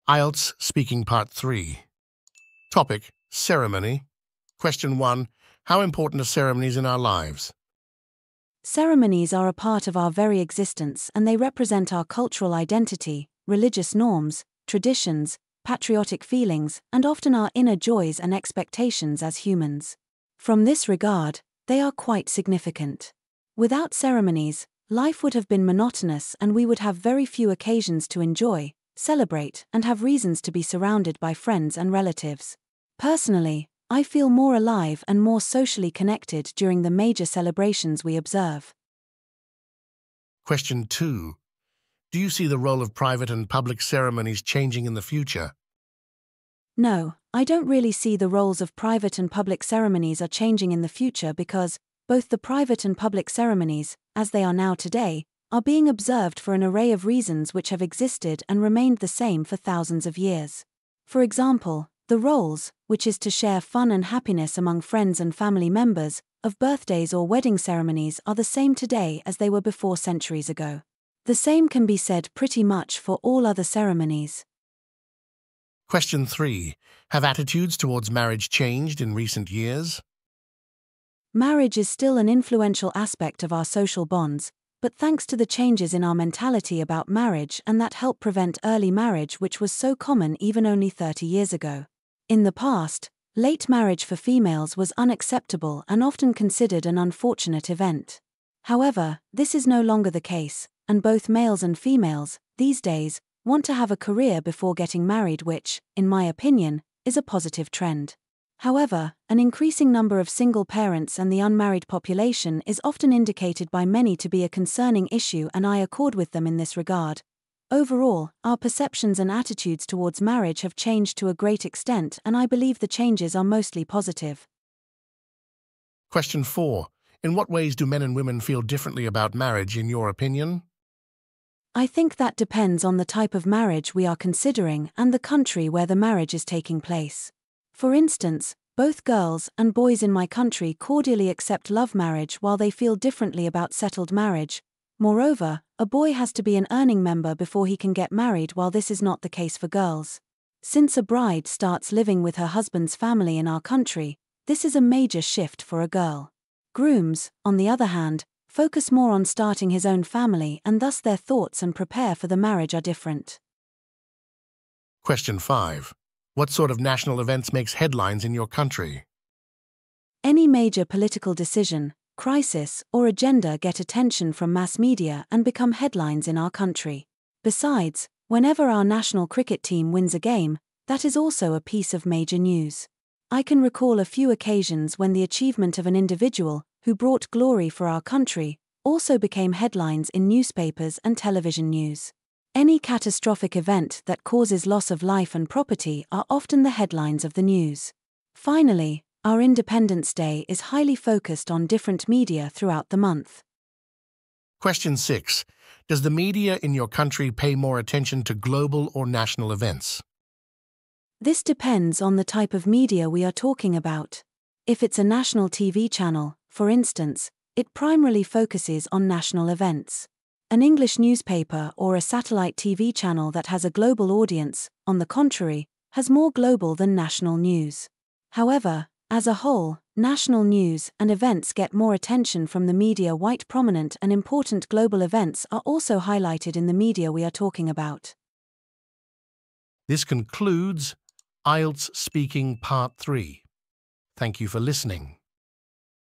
IELTS Speaking Part 3. Topic: Ceremony. Question 1. How important are ceremonies in our lives? Ceremonies are a part of our very existence, and they represent our cultural identity, religious norms, traditions, patriotic feelings, and often our inner joys and expectations as humans. From this regard, they are quite significant. Without ceremonies, life would have been monotonous and we would have very few occasions to enjoy, celebrate, and have reasons to be surrounded by friends and relatives. Personally, I feel more alive and more socially connected during the major celebrations we observe. Question 2. Do you see the role of private and public ceremonies changing in the future? No, I don't really see the roles of private and public ceremonies are changing in the future because both the private and public ceremonies, as they are now today, are being observed for an array of reasons which have existed and remained the same for thousands of years. For example, the roles, which is to share fun and happiness among friends and family members, of birthdays or wedding ceremonies are the same today as they were before centuries ago. The same can be said pretty much for all other ceremonies. Question 3. Have attitudes towards marriage changed in recent years? Marriage is still an influential aspect of our social bonds, but thanks to the changes in our mentality about marriage and that help prevent early marriage, which was so common even only 30 years ago. In the past, late marriage for females was unacceptable and often considered an unfortunate event. However, this is no longer the case, and both males and females, these days, want to have a career before getting married, which, in my opinion, is a positive trend. However, an increasing number of single parents and the unmarried population is often indicated by many to be a concerning issue, and I accord with them in this regard. Overall, our perceptions and attitudes towards marriage have changed to a great extent, and I believe the changes are mostly positive. Question 4. In what ways do men and women feel differently about marriage, in your opinion? I think that depends on the type of marriage we are considering and the country where the marriage is taking place. For instance, both girls and boys in my country cordially accept love marriage while they feel differently about settled marriage. Moreover, a boy has to be an earning member before he can get married, while this is not the case for girls. Since a bride starts living with her husband's family in our country, this is a major shift for a girl. Grooms, on the other hand, focus more on starting his own family, and thus their thoughts and prepare for the marriage are different. Question 5. What sort of national events makes headlines in your country? Any major political decision, crisis, or agenda get attention from mass media and become headlines in our country. Besides, whenever our national cricket team wins a game, that is also a piece of major news. I can recall a few occasions when the achievement of an individual, who brought glory for our country, also became headlines in newspapers and television news. Any catastrophic event that causes loss of life and property are often the headlines of the news. Finally, our Independence Day is highly focused on different media throughout the month. Question 6. Does the media in your country pay more attention to global or national events? This depends on the type of media we are talking about. If it's a national TV channel, for instance, it primarily focuses on national events. An English newspaper or a satellite TV channel that has a global audience, on the contrary, has more global than national news. However, as a whole, national news and events get more attention from the media. Quite prominent and important global events are also highlighted in the media we are talking about. This concludes IELTS Speaking Part 3. Thank you for listening.